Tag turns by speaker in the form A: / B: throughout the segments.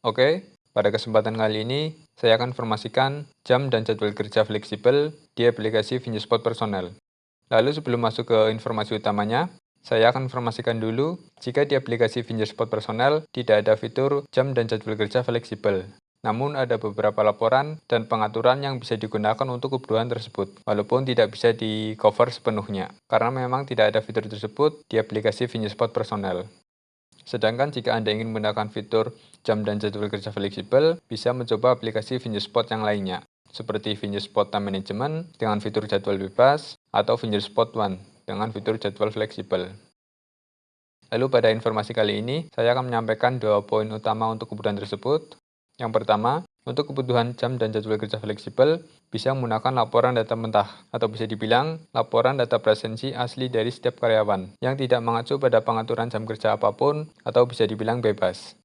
A: Oke, pada kesempatan kali ini saya akan informasikan jam dan jadwal kerja fleksibel di aplikasi Finjespot Personel. Lalu sebelum masuk ke informasi utamanya, saya akan informasikan dulu jika di aplikasi Finjespot Personel tidak ada fitur jam dan jadwal kerja fleksibel. Namun ada beberapa laporan dan pengaturan yang bisa digunakan untuk kebutuhan tersebut, walaupun tidak bisa di-cover sepenuhnya, karena memang tidak ada fitur tersebut di aplikasi Finjespot Personel. Sedangkan jika Anda ingin menggunakan fitur jam dan jadwal kerja fleksibel, bisa mencoba aplikasi Finjespot yang lainnya, seperti Finjespot Time Management dengan fitur jadwal bebas, atau Finjespot One dengan fitur jadwal fleksibel. Lalu pada informasi kali ini, saya akan menyampaikan 2 poin utama untuk kebutuhan tersebut. Yang pertama, untuk kebutuhan jam dan jadwal kerja fleksibel, bisa menggunakan laporan data mentah, atau bisa dibilang laporan data presensi asli dari setiap karyawan, yang tidak mengacu pada pengaturan jam kerja apapun, atau bisa dibilang bebas.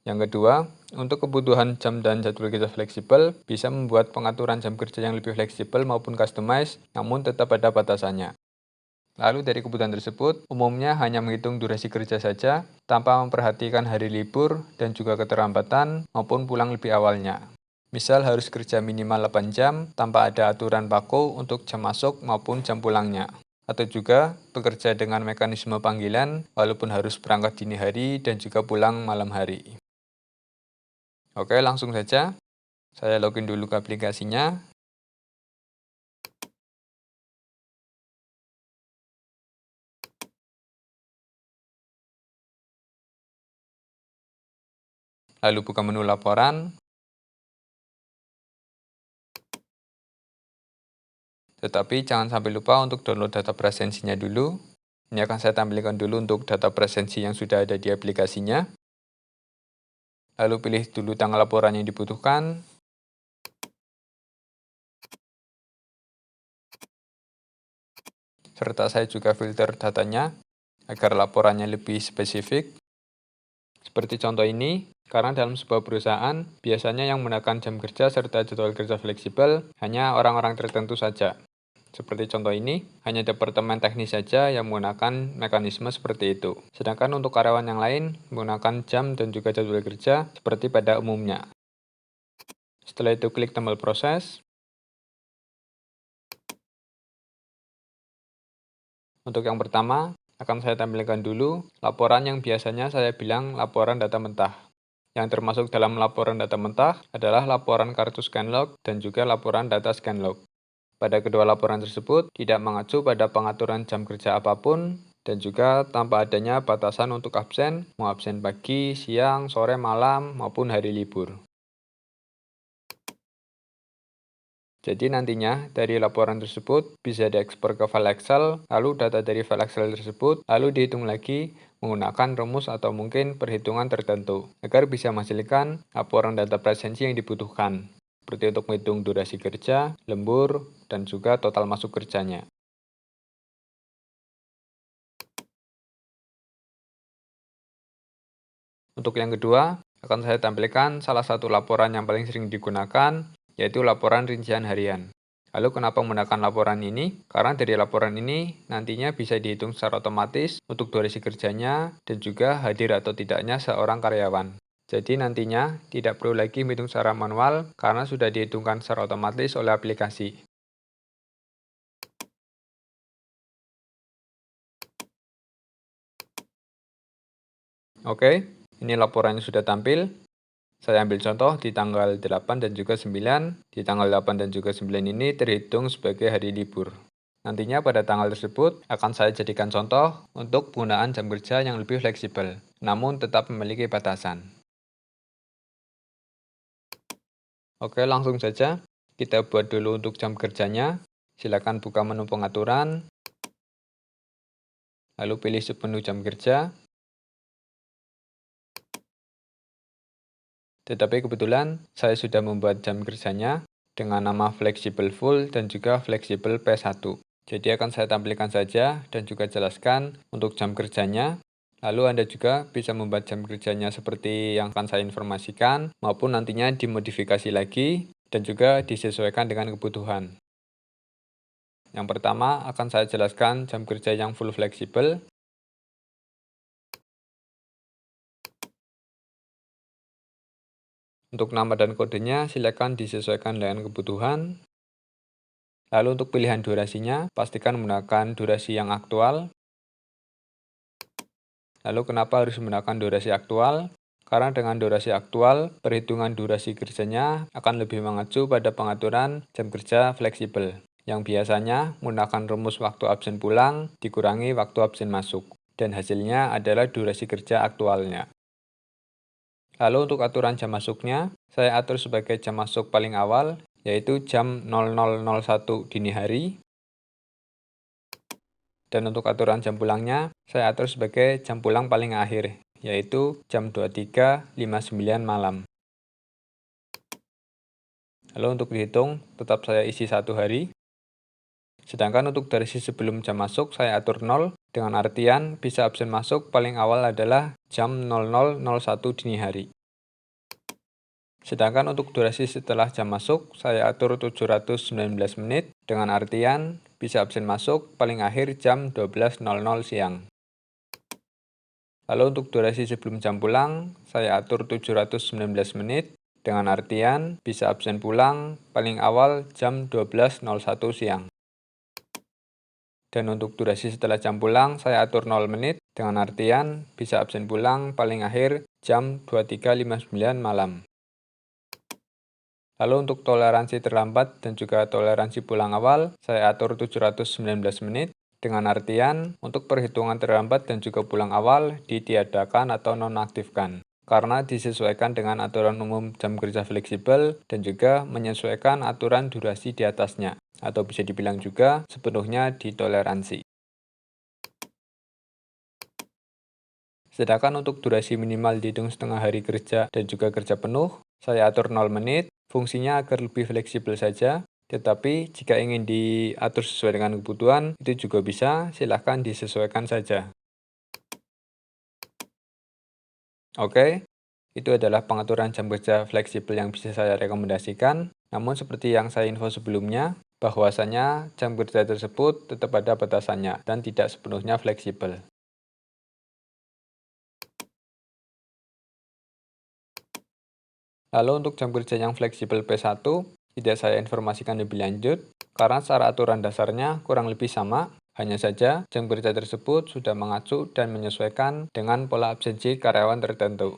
A: Yang kedua, untuk kebutuhan jam dan jadwal kerja fleksibel, bisa membuat pengaturan jam kerja yang lebih fleksibel maupun customized, namun tetap ada batasannya. Lalu dari kebutuhan tersebut, umumnya hanya menghitung durasi kerja saja, tanpa memperhatikan hari libur dan juga keterlambatan maupun pulang lebih awalnya. Misal harus kerja minimal 8 jam tanpa ada aturan baku untuk jam masuk maupun jam pulangnya. Atau juga bekerja dengan mekanisme panggilan walaupun harus berangkat dini hari dan juga pulang malam hari. Oke, langsung saja. Saya login dulu ke aplikasinya. Lalu buka menu laporan. Tetapi jangan sampai lupa untuk download data presensinya dulu. Ini akan saya tampilkan dulu untuk data presensi yang sudah ada di aplikasinya. Lalu pilih dulu tanggal laporan yang dibutuhkan. Serta saya juga filter datanya agar laporannya lebih spesifik. Seperti contoh ini, karena dalam sebuah perusahaan, biasanya yang menggunakan jam kerja serta jadwal kerja fleksibel hanya orang-orang tertentu saja. Seperti contoh ini, hanya departemen teknis saja yang menggunakan mekanisme seperti itu. Sedangkan untuk karyawan yang lain, menggunakan jam dan juga jadwal kerja seperti pada umumnya. Setelah itu klik tombol proses. Untuk yang pertama, akan saya tampilkan dulu laporan yang biasanya saya bilang laporan data mentah. Yang termasuk dalam laporan data mentah adalah laporan kartu scanlog dan juga laporan data scanlog. Pada kedua laporan tersebut tidak mengacu pada pengaturan jam kerja apapun dan juga tanpa adanya batasan untuk absen, mau absen pagi, siang, sore, malam, maupun hari libur. Jadi nantinya dari laporan tersebut bisa diekspor ke file Excel, lalu data dari file Excel tersebut lalu dihitung lagi menggunakan rumus atau mungkin perhitungan tertentu agar bisa menghasilkan laporan data presensi yang dibutuhkan. Seperti untuk menghitung durasi kerja, lembur, dan juga total masuk kerjanya. Untuk yang kedua, akan saya tampilkan salah satu laporan yang paling sering digunakan, yaitu laporan rincian harian. Lalu kenapa menggunakan laporan ini? Karena dari laporan ini nantinya bisa dihitung secara otomatis untuk durasi kerjanya dan juga hadir atau tidaknya seorang karyawan. Jadi nantinya tidak perlu lagi menghitung secara manual karena sudah dihitungkan secara otomatis oleh aplikasi. Oke, ini laporannya sudah tampil. Saya ambil contoh di tanggal 8 dan juga 9. Di tanggal 8 dan juga 9 ini terhitung sebagai hari libur. Nantinya pada tanggal tersebut akan saya jadikan contoh untuk penggunaan jam kerja yang lebih fleksibel, namun tetap memiliki batasan. Oke, langsung saja kita buat dulu untuk jam kerjanya. Silakan buka menu pengaturan, lalu pilih submenu jam kerja. Tetapi kebetulan saya sudah membuat jam kerjanya dengan nama fleksibel full dan juga fleksibel P1. Jadi akan saya tampilkan saja dan juga jelaskan untuk jam kerjanya. Lalu Anda juga bisa membuat jam kerjanya seperti yang akan saya informasikan maupun nantinya dimodifikasi lagi dan juga disesuaikan dengan kebutuhan. Yang pertama akan saya jelaskan jam kerja yang full fleksibel. Untuk nama dan kodenya silakan disesuaikan dengan kebutuhan. Lalu untuk pilihan durasinya, pastikan menggunakan durasi yang aktual. Lalu kenapa harus menggunakan durasi aktual? Karena dengan durasi aktual, perhitungan durasi kerjanya akan lebih mengacu pada pengaturan jam kerja fleksibel, yang biasanya menggunakan rumus waktu absen pulang dikurangi waktu absen masuk, dan hasilnya adalah durasi kerja aktualnya. Lalu untuk aturan jam masuknya, saya atur sebagai jam masuk paling awal, yaitu jam 00.01 dini hari. Dan untuk aturan jam pulangnya, saya atur sebagai jam pulang paling akhir, yaitu jam 23.59 malam. Lalu untuk dihitung, tetap saya isi 1 hari. Sedangkan untuk durasi sebelum jam masuk, saya atur 0, dengan artian bisa absen masuk paling awal adalah jam 00.01 dini hari. Sedangkan untuk durasi setelah jam masuk, saya atur 719 menit, dengan artian bisa absen masuk paling akhir jam 12.00 siang. Lalu untuk durasi sebelum jam pulang, saya atur 719 menit, dengan artian bisa absen pulang paling awal jam 12.01 siang. Dan untuk durasi setelah jam pulang, saya atur 0 menit, dengan artian bisa absen pulang paling akhir jam 23.59 malam. Lalu untuk toleransi terlambat dan juga toleransi pulang awal, saya atur 719 menit, dengan artian untuk perhitungan terlambat dan juga pulang awal ditiadakan atau nonaktifkan, karena disesuaikan dengan aturan umum jam kerja fleksibel dan juga menyesuaikan aturan durasi di atasnya, atau bisa dibilang juga sepenuhnya ditoleransi. Sedangkan untuk durasi minimal dihitung setengah hari kerja dan juga kerja penuh, saya atur 0 menit, fungsinya agar lebih fleksibel saja, tetapi jika ingin diatur sesuai dengan kebutuhan, itu juga bisa, silahkan disesuaikan saja. Oke, itu adalah pengaturan jam kerja fleksibel yang bisa saya rekomendasikan, namun seperti yang saya info sebelumnya, bahwasanya jam kerja tersebut tetap ada batasannya dan tidak sepenuhnya fleksibel. Lalu untuk jam kerja yang fleksibel P1, tidak saya informasikan lebih lanjut, karena secara aturan dasarnya kurang lebih sama, hanya saja jam kerja tersebut sudah mengacu dan menyesuaikan dengan pola absensi karyawan tertentu.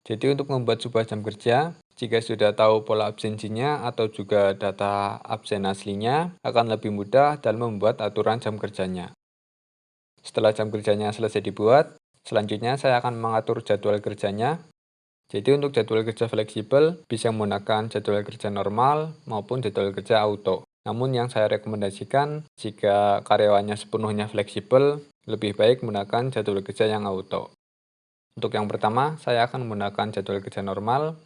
A: Jadi untuk membuat sebuah jam kerja, jika sudah tahu pola absensinya atau juga data absen aslinya, akan lebih mudah dalam membuat aturan jam kerjanya. Setelah jam kerjanya selesai dibuat, selanjutnya saya akan mengatur jadwal kerjanya. Jadi untuk jadwal kerja fleksibel bisa menggunakan jadwal kerja normal maupun jadwal kerja auto. Namun yang saya rekomendasikan jika karyawannya sepenuhnya fleksibel, lebih baik menggunakan jadwal kerja yang auto. Untuk yang pertama, saya akan menggunakan jadwal kerja normal.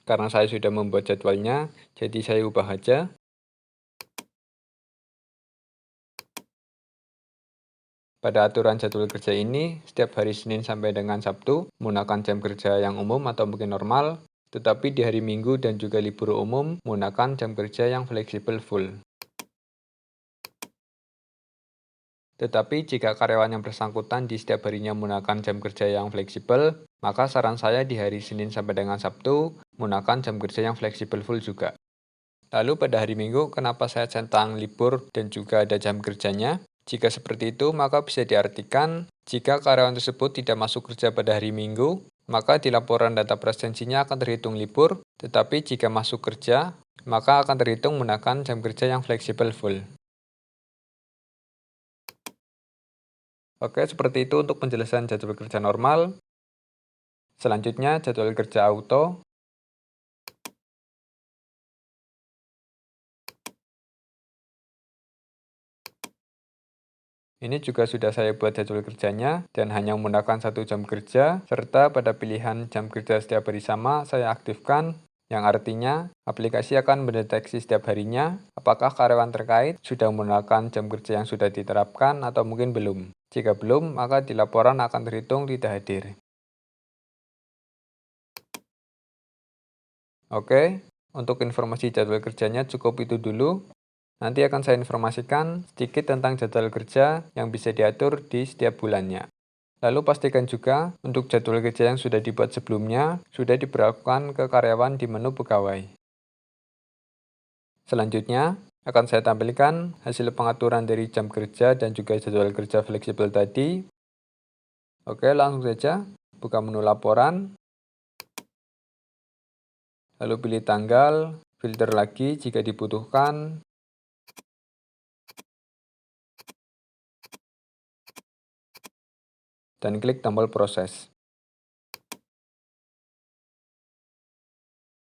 A: Karena saya sudah membuat jadwalnya, jadi saya ubah aja. Pada aturan jadwal kerja ini, setiap hari Senin sampai dengan Sabtu menggunakan jam kerja yang umum atau mungkin normal, tetapi di hari Minggu dan juga libur umum menggunakan jam kerja yang fleksibel full. Tetapi jika karyawan yang bersangkutan di setiap harinya menggunakan jam kerja yang fleksibel, maka saran saya di hari Senin sampai dengan Sabtu menggunakan jam kerja yang fleksibel full juga. Lalu pada hari Minggu, kenapa saya centang libur dan juga ada jam kerjanya? Jika seperti itu, maka bisa diartikan jika karyawan tersebut tidak masuk kerja pada hari Minggu, maka di laporan data presensinya akan terhitung libur, tetapi jika masuk kerja, maka akan terhitung menggunakan jam kerja yang fleksibel full. Oke, seperti itu untuk penjelasan jadwal kerja normal. Selanjutnya, jadwal kerja auto. Ini juga sudah saya buat jadwal kerjanya dan hanya menggunakan 1 jam kerja, serta pada pilihan jam kerja setiap hari sama saya aktifkan, yang artinya aplikasi akan mendeteksi setiap harinya apakah karyawan terkait sudah menggunakan jam kerja yang sudah diterapkan atau mungkin belum. Jika belum, maka di laporan akan terhitung tidak hadir. Oke, untuk informasi jadwal kerjanya cukup itu dulu. Nanti akan saya informasikan sedikit tentang jadwal kerja yang bisa diatur di setiap bulannya. Lalu pastikan juga untuk jadwal kerja yang sudah dibuat sebelumnya sudah diberlakukan ke karyawan di menu pegawai. Selanjutnya, akan saya tampilkan hasil pengaturan dari jam kerja dan juga jadwal kerja fleksibel tadi. Oke, langsung saja buka menu laporan, lalu pilih tanggal, filter lagi jika dibutuhkan, dan klik tombol proses.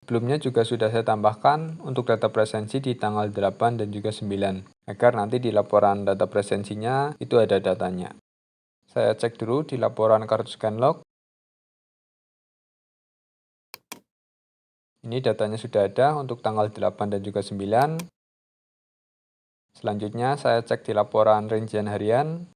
A: Sebelumnya juga sudah saya tambahkan untuk data presensi di tanggal 8 dan juga 9, agar nanti di laporan data presensinya itu ada datanya. Saya cek dulu di laporan kartu scanlog. Ini datanya sudah ada untuk tanggal 8 dan juga 9. Selanjutnya saya cek di laporan rincian harian.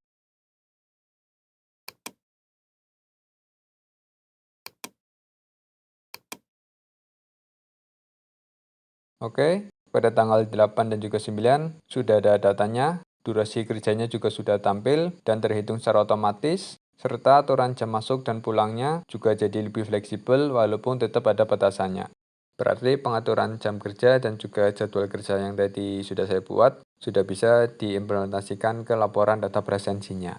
A: Oke, pada tanggal 8 dan juga 9 sudah ada datanya, durasi kerjanya juga sudah tampil dan terhitung secara otomatis, serta aturan jam masuk dan pulangnya juga jadi lebih fleksibel walaupun tetap ada batasannya. Berarti pengaturan jam kerja dan juga jadwal kerja yang tadi sudah saya buat sudah bisa diimplementasikan ke laporan data presensinya.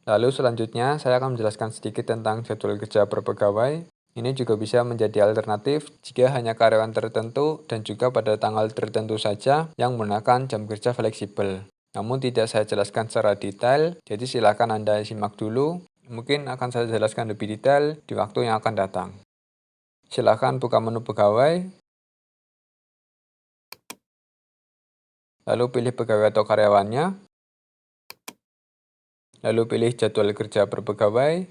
A: Lalu selanjutnya saya akan menjelaskan sedikit tentang jadwal kerja per pegawai. Ini juga bisa menjadi alternatif jika hanya karyawan tertentu dan juga pada tanggal tertentu saja yang menggunakan jam kerja fleksibel. Namun tidak saya jelaskan secara detail, jadi silakan Anda simak dulu. Mungkin akan saya jelaskan lebih detail di waktu yang akan datang. Silakan buka menu pegawai, lalu pilih pegawai atau karyawannya, lalu pilih jadwal kerja per pegawai,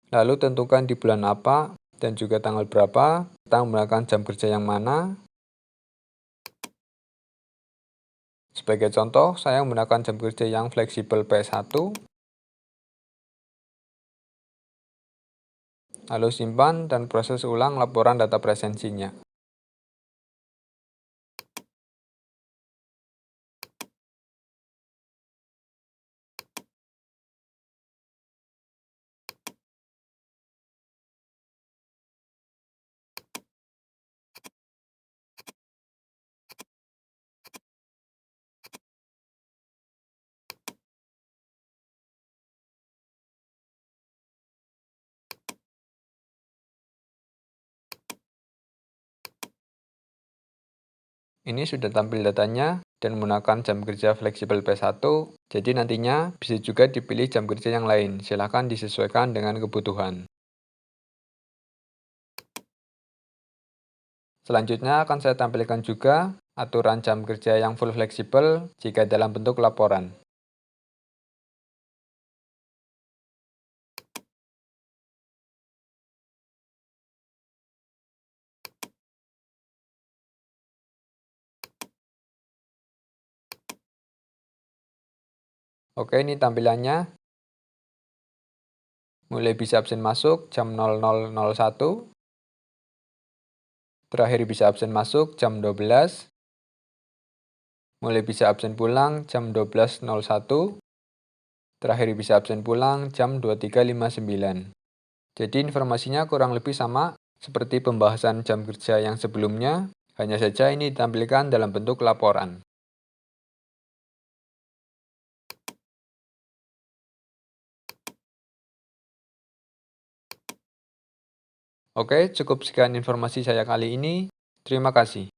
A: lalu tentukan di bulan apa dan juga tanggal berapa kita menggunakan jam kerja yang mana. Sebagai contoh, saya menggunakan jam kerja yang fleksibel P1, lalu simpan dan proses ulang laporan data presensinya. Ini sudah tampil datanya dan menggunakan jam kerja fleksibel P1, jadi nantinya bisa juga dipilih jam kerja yang lain. Silakan disesuaikan dengan kebutuhan. Selanjutnya akan saya tampilkan juga aturan jam kerja yang full fleksibel jika dalam bentuk laporan. Oke, ini tampilannya. Mulai bisa absen masuk jam 00.01, terakhir bisa absen masuk jam 12, mulai bisa absen pulang jam 12.01, terakhir bisa absen pulang jam 23.59. Jadi informasinya kurang lebih sama seperti pembahasan jam kerja yang sebelumnya, hanya saja ini ditampilkan dalam bentuk laporan. Oke, cukup sekian informasi saya kali ini. Terima kasih.